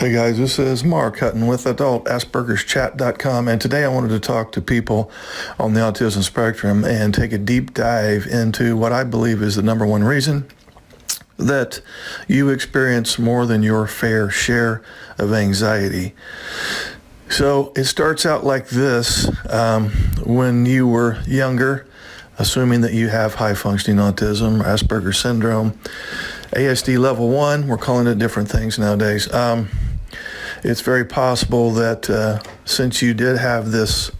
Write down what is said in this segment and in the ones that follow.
Hey guys, this is Mark Hutten with AdultAsperger'sChat.com, and today I wanted to talk to people on the autism spectrum and take a deep dive into what I believe is the number one reason that you experience more than your fair share of anxiety. So it starts out like this. When you were younger, assuming that you have high-functioning autism, Asperger's syndrome, ASD level 1, we're calling it different things nowadays. It's very possible that since you did have this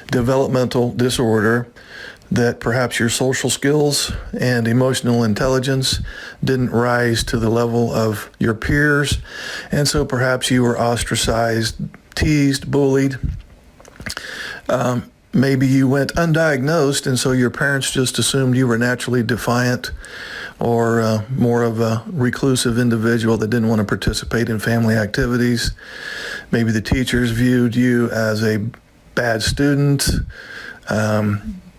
developmental disorder, that perhaps your social skills and emotional intelligence didn't rise to the level of your peers, and so perhaps you were ostracized, teased, bullied. Maybe you went undiagnosed, and so your parents just assumed you were naturally defiant or more of a reclusive individual that didn't want to participate in family activities. Maybe the teachers viewed you as a bad student.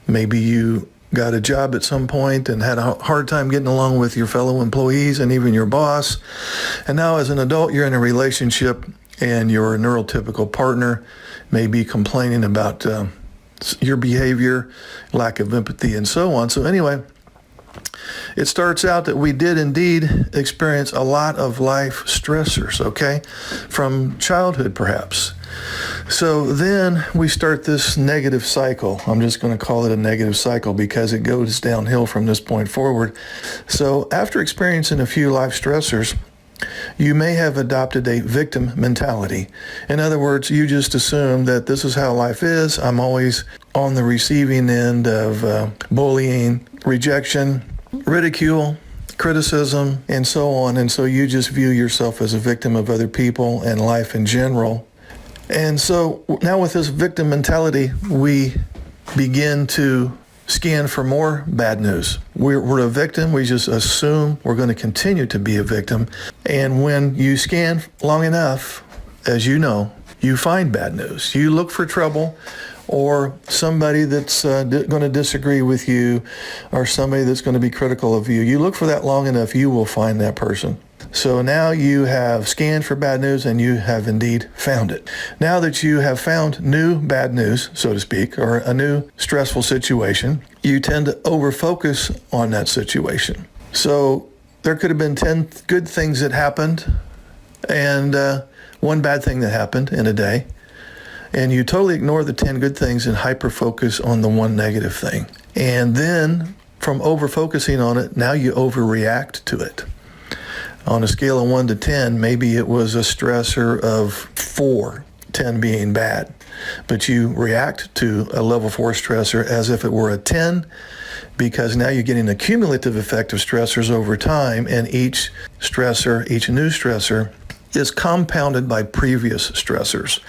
Maybe you got a job at some point and had a hard time getting along with your fellow employees and even your boss. And now as an adult, you're in a relationship and your neurotypical partner may be complaining about your behavior, lack of empathy, and so on. So anyway, it starts out that we did indeed experience a lot of life stressors, okay, from childhood perhaps. So then we start this negative cycle. I'm just going to call it a negative cycle because it goes downhill from this point forward. So after experiencing a few life stressors, you may have adopted a victim mentality. In other words, you just assume that this is how life is. I'm always on the receiving end of bullying, rejection, ridicule, criticism, and so on. And so you just view yourself as a victim of other people and life in general. And so now with this victim mentality, we begin to scan for more bad news. We're a victim. We just assume we're going to continue to be a victim. And when you scan long enough, as you know, you find bad news. You look for trouble or somebody that's going to disagree with you or somebody that's going to be critical of you. You look for that long enough, you will find that person. So now you have scanned for bad news and you have indeed found it. Now that you have found new bad news, so to speak, or a new stressful situation, you tend to over-focus on that situation. So there could have been 10 good things that happened and one bad thing that happened in a day. And you totally ignore the 10 good things and hyper-focus on the one negative thing. And then from over-focusing on it, now you overreact to it. On a scale of 1 to 10, maybe it was a stressor of 4, 10 being bad. But you react to a level 4 stressor as if it were a 10, because now you're getting a cumulative effect of stressors over time, and each stressor, each new stressor, is compounded by previous stressors.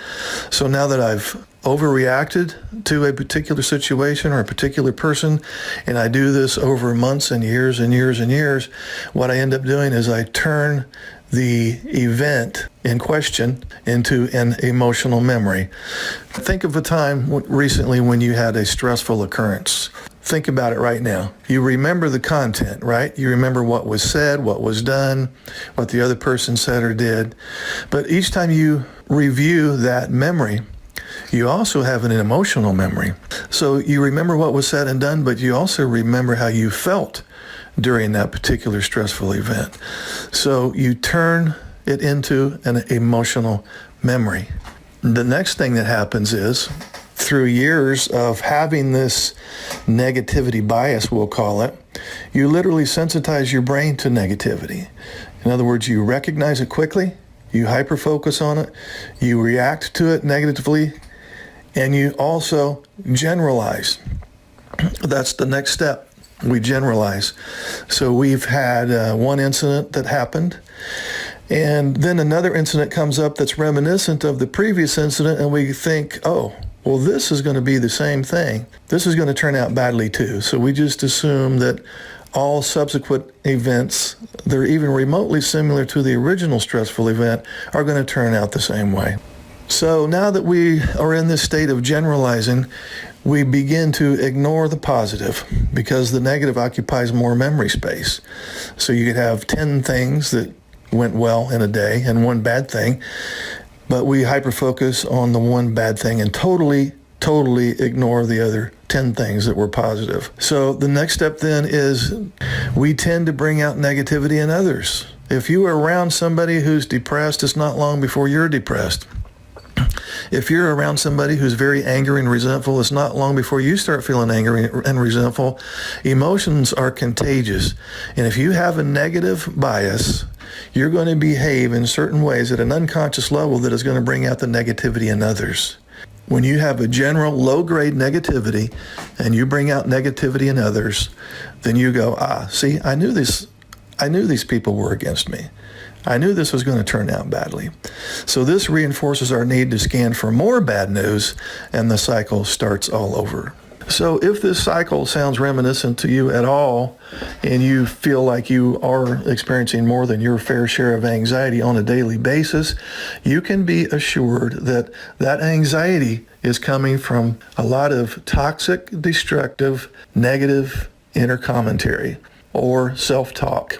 So now that I've overreacted to a particular situation or a particular person, and I do this over months and years and years and years, what I end up doing is I turn the event in question into an emotional memory. Think of a time recently when you had a stressful occurrence. Think about it right now. You remember the content, right? You remember what was said, what was done, what the other person said or did. But each time you review that memory, you also have an emotional memory. So you remember what was said and done, but you also remember how you felt during that particular stressful event. So you turn it into an emotional memory. The next thing that happens is, through years of having this negativity bias, we'll call it, you literally sensitize your brain to negativity. In other words, you recognize it quickly, you hyper-focus on it, you react to it negatively, and you also generalize. That's the next step. We generalize. So we've had one incident that happened, and then another incident comes up that's reminiscent of the previous incident, and we think, oh, well, this is going to be the same thing. This is going to turn out badly too. So we just assume that all subsequent events, they're even remotely similar to the original stressful event, are going to turn out the same way. So now that we are in this state of generalizing, we begin to ignore the positive because the negative occupies more memory space. So you could have 10 things that went well in a day and one bad thing, but we hyper-focus on the one bad thing and totally ignore the other 10 things that were positive. So the next step then is we tend to bring out negativity in others. If you are around somebody who's depressed, it's not long before you're depressed. If you're around somebody who's very angry and resentful, it's not long before you start feeling angry and resentful. Emotions are contagious. And if you have a negative bias, you're going to behave in certain ways at an unconscious level that is going to bring out the negativity in others. When you have a general low-grade negativity and you bring out negativity in others, then you go, see, I knew these people were against me. I knew this was going to turn out badly. So this reinforces our need to scan for more bad news, and the cycle starts all over. So if this cycle sounds reminiscent to you at all, and you feel like you are experiencing more than your fair share of anxiety on a daily basis, you can be assured that that anxiety is coming from a lot of toxic, destructive, negative inner commentary or self-talk.